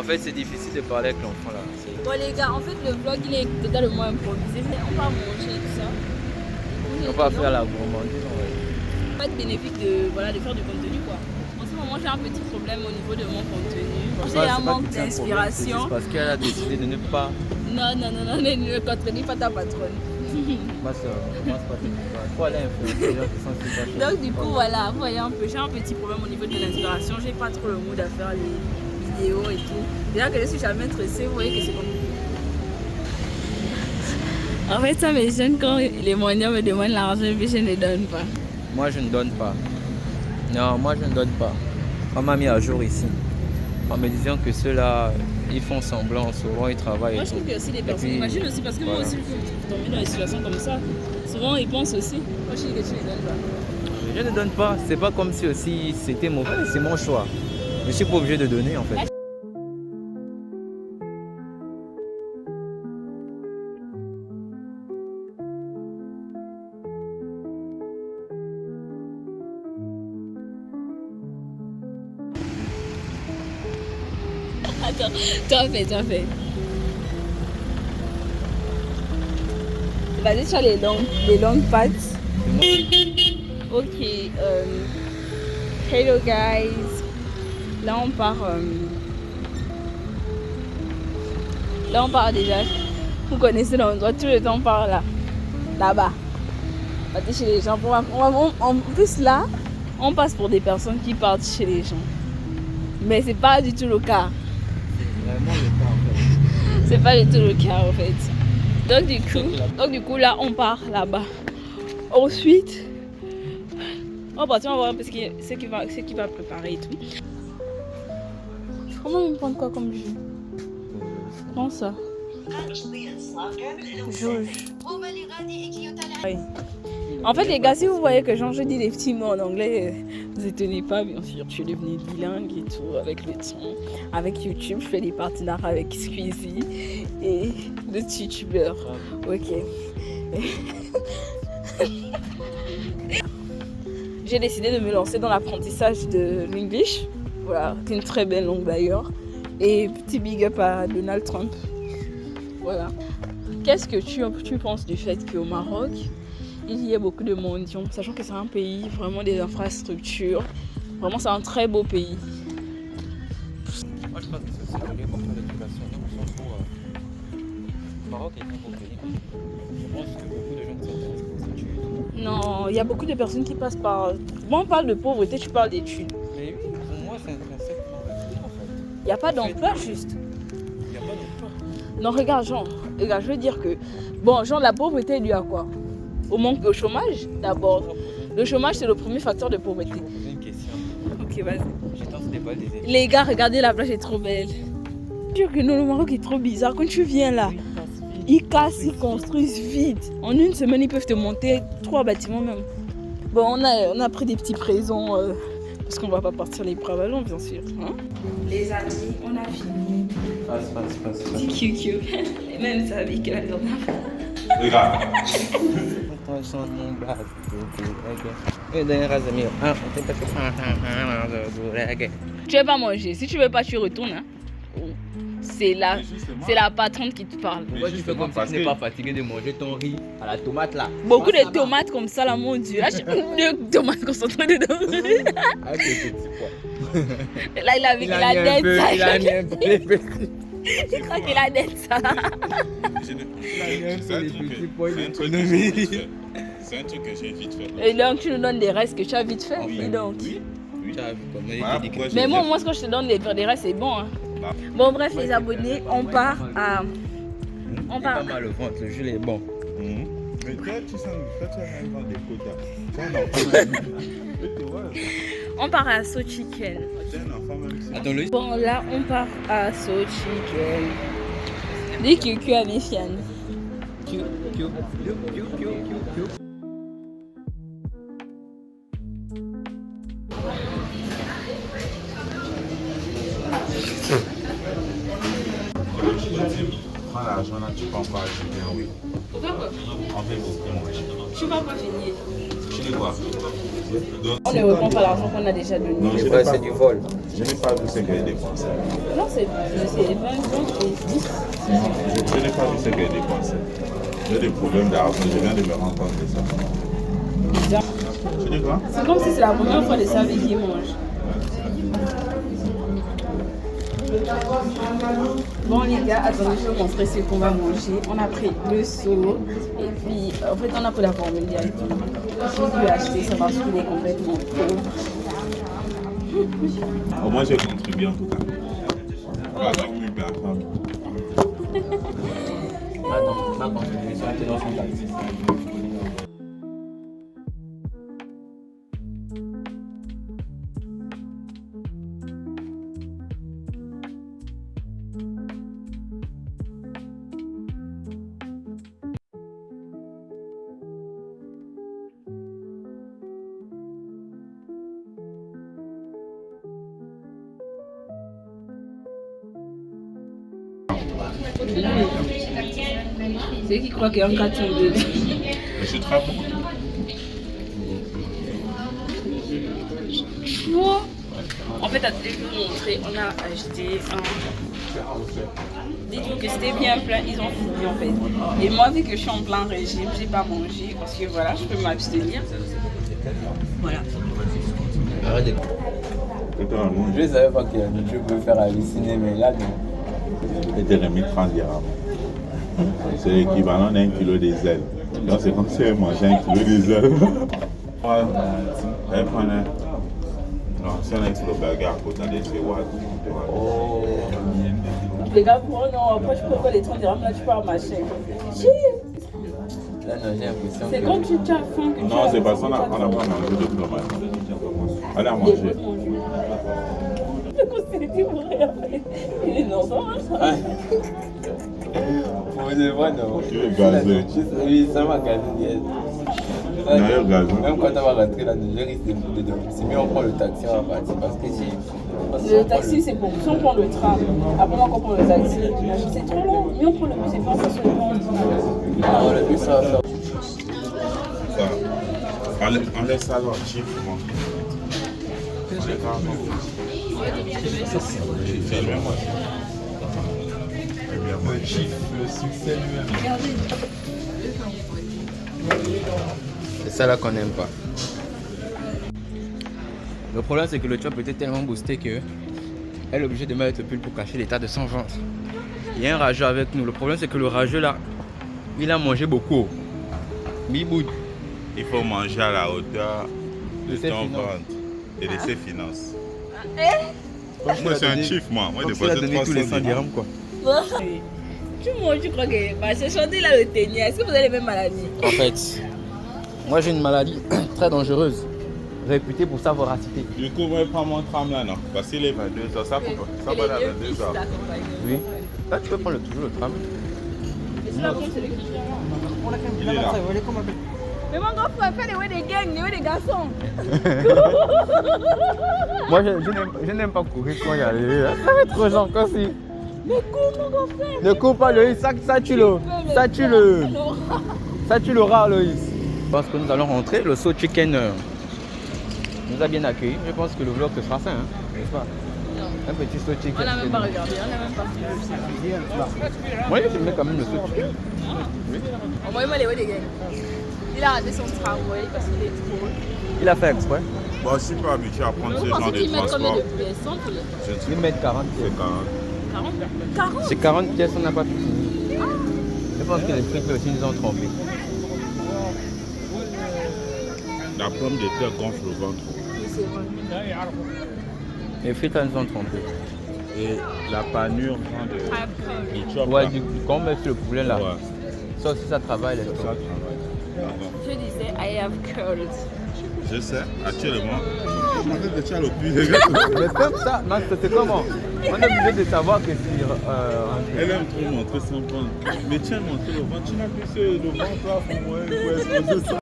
fait, c'est difficile de parler avec l'enfant là. Bon les gars, en fait le vlog il est totalement improvisé. On va manger tout ça. On va faire la gourmandise. Pas de bénéfice de, voilà, de faire du contenu quoi. En ce moment j'ai un petit problème au niveau de mon contenu. J'ai un manque d'inspiration. C'est parce qu'elle a décidé de ne pas... Non, ne contredis pas ta patronne. Moi c'est pas tout. Il faut aller influencer les gens qui sont super chers. Donc du coup voilà, vous voyez un peu, j'ai un petit problème au niveau de l'inspiration. J'ai pas trop le mood à faire les vidéos et tout. Déjà que je suis jamais stressée, vous voyez que c'est compliqué. En fait ça me gêne quand les moignons me demandent l'argent et puis je ne donne pas. Moi je ne donne pas. Non, moi je ne donne pas. On m'a mis à jour ici. En me disant que ceux-là, ils font semblant, souvent ils travaillent. Moi je trouve que aussi les personnes imaginent aussi parce que voilà. Moi aussi je tombe dans des situations comme ça. Souvent ils pensent aussi. Moi je dis que tu ne donnes pas. Je ne donne pas. C'est pas comme si aussi c'était mauvais, c'est mon choix. Je suis pas obligé de donner en fait. Attends, toi fais. Vas-y sur les longues pattes. Ok, hello guys. Là on part déjà. Vous connaissez l'endroit, tout le temps on part là-bas. On va chez les gens. En plus là, on passe pour des personnes qui partent chez les gens. Mais c'est pas du tout le cas. C'est pas du tout le cas en fait. Donc du coup là on part là-bas. Ensuite, on va partir, on va voir parce que ce qui va préparer et tout. Comment on prend quoi comme jus? Comment ça? Jauge. Oui. En fait les gars, si vous voyez que je dis des petits mots en anglais, vous étonnez pas, bien sûr. Je suis devenue bilingue et tout avec le temps. Avec YouTube, je fais des partenariats avec Squeezie et d'autres youtubeurs. Ok. J'ai décidé de me lancer dans l'apprentissage de l'English. Voilà, c'est une très belle langue d'ailleurs. Et petit big up à Donald Trump. Voilà. Qu'est-ce que tu penses du fait qu'au Maroc, il y a beaucoup de mendiants, sachant que c'est un pays vraiment des infrastructures. Vraiment, c'est un très beau pays. Moi, je pense que c'est aussi relié comme l'éducation. Dans le sens où le Maroc est un beau pays. Je pense que beaucoup de gens ne s'intéressent pas aux études. Non, il y a beaucoup de personnes qui passent par... Moi, on parle de pauvreté, tu parles d'études. Mais oui, pour moi, c'est intrinsèquement relié en fait. Il n'y a pas d'emploi, juste. Il n'y a pas d'emploi. Non, regarde, je veux dire que... Bon, la pauvreté est due à quoi? Au chômage, d'abord. Le chômage, c'est le premier facteur de pauvreté. Je vais poser une question. Ok, vas-y. J'étais ce débat des études. Les gars, regardez, la plage est trop belle. Je dis que non, le Maroc est trop bizarre. Quand tu viens là, ils cassent, ils construisent vite. En une semaine, ils peuvent te monter 3 bâtiments même. Bon, on a pris des petits présents parce qu'on va pas partir les bras ballons, bien sûr. Hein? Les amis, on a fini. Passe. Petit QQ. Et même ça avec la dernière fois. Regarde. Tu veux pas manger. Si tu veux pas, tu retournes. Hein? C'est la patronne qui te parle. Pourquoi tu fais comme si tu n'es pas fatigué de manger ton riz à la tomate là? Beaucoup de tomates comme ça là, mon Dieu. Là, j'ai deux tomates concentrées dedans. Avec les petits pois. Là, il a mis la dette. Il a mis un peu les petits. Je crois qu'il a dette ça. C'est un truc que j'ai vite fait. Et donc tu nous donnes des restes que tu as vite fait. Oui. Et donc. Oui. Tu as vu comment il Voilà était pourquoi Mais moi, quand je te donne des restes, c'est bon. Hein. Bon, bref, les abonnés, on part à. On part. Pas mal au ventre, le jus est bon. Mais toi, tu sens que tu as même des quotas. On part à So Chicken. Attends-le. Bon, là, on part à So Chicken. Dis QQ à Méfiane. Prends l'argent là, tu peux encore ajouter un oui. Pourquoi quoi? On fait beaucoup manger. Je suis pas fini. Tu On ne reprend pas l'argent qu'on a déjà donné. Non, Ouais, c'est du vol. Je n'ai pas vu ce qu'elle dépensait. Non, c'est 20 et 10. Je n'ai pas vu ce qu'elle dépensait. J'ai des problèmes d'argent, je viens de me rendre compte de ça. Bien. Tu dis quoi? C'est comme si c'est la première fois de sa vie qu'il mange. Bon les gars, attendez, je vais vous montrer ce qu'on va manger. On a pris le seau et puis en fait on a pris la formule directement. J'ai dû acheter, ça parce qu'il est complètement pauvre. Au moins j'ai contribué en tout cas. Avec mes personnes. Attends, ma contribution était dans son taxi. C'est eux qui croient qu'il y a un carton de... Je suis très bon. En fait, à te montrer, on a acheté un... Dites-vous que c'était bien plein, ils ont fini en fait. Et moi, vu que je suis en plein régime, j'ai pas mangé parce que voilà, je peux m'abstenir. Voilà. Arrête de... Je ne savais pas que YouTube peut faire halluciner, mais là, non. Je t'ai remis 30 dirhams. C'est l'équivalent d'un kilo des ailes. Donc c'est comme si elle mangeait un kilo des ailes. Ouais. Elle prenait. Non, c'est un extra burger à côté de chez Watt. Oh. Les gars, pour non, après je peux pas les 30 dirhams, là tu pars marcher. Là, non, j'ai l'impression C'est que... quand tu as faim que tu Non, c'est parce qu'on n'a pas mangé de fromage. Elle a mangé. Il est normal, ça. Pour de vrai, non. Tu es gazé. Oui, ça m'a gazé. D'ailleurs, gazé. Même quand on va rentrer là, je risque de me dire, c'est mieux on prend le taxi, on va partir. Parce que si... Le taxi, c'est pour si on prend le tram. Après, moi, quand on prend le taxi, c'est trop long. Mais on prend le bus et puis on s'assoit devant. Non, le bus, ça va faire... Ça. On laisse ça dans le chiffre, moi. C'est grave. C'est le même, moi. Le chiffre, le succès lui-même. C'est ça là qu'on n'aime pas. Le problème c'est que le job était tellement boosté que elle est obligée de mettre le pull pour cacher l'état de son ventre. Il y a un rageux avec nous. Le problème c'est que le rageux là, il a mangé beaucoup. Biboud. Il faut manger à la hauteur de ses ton finances. ventre et de ses finances. Moi c'est un chiffre, moi. Moi, il a donné tous les 100 dirhams quoi. Tu manges, tu crois que... Bah, c'est chanté là le tennis. Est-ce que vous avez les mêmes maladies? En fait, moi j'ai une maladie très dangereuse, réputée pour sa voracité. Du coup, moi, je prends mon tram là, non? Parce qu'il est 22h, ça coupe. Ça va à 22h. Oui. Là tu peux prendre toujours le tram. Il est là. Mais mon grand frère fait les ouais des gangs, les ouais des garçons. Moi je n'aime pas courir quand il y a les... Ça fait trop genre comme si... Mais cours mon grand frère. Ne cours pas Loïs, ça tue le... Ça tue le... Ça tue le rat Loïs. Je pense que nous allons rentrer. Le saut chicken nous a bien accueillis. Je pense que le vlog ce sera ça, hein, n'est-ce pas? Un petit saut chicken. On n'a même pas regardé, on n'a même pas fait. Moi je mets quand même le saut chicken. Oui. Envoyez-moi les ouais des gangs. Il a raté son tramway parce qu'il est trop. Il a fait exprès. Bon, je ne suis pas habitué à prendre ce Vous genre pensez de qu'ils mettent combien transport. de billets? 100 pour les... Je ne sais Il met 40 pièces. c'est 40. 40? 40? C'est 40 pièces, on n'a pas fini. Je pense que les frites aussi nous ont trompés. La pomme de terre gonfle le ventre. C'est vrai. Les frites elles nous ont trompés. Et la panure du chop. Ouais, là. quand on met sur le poulet là, Ouais. ça aussi ça travaille. Ça Les travaille. Je disais, I have curls. Je sais, actuellement, je m'arrête de tirer le plus. Mais comme ça, non, c'est comment? On est obligé de savoir que c'est... Elle aime trop montrer son ventre. Mais tiens, montrer le ventre. Tu n'as plus le ventre là pour moi. Il faut exposer ça.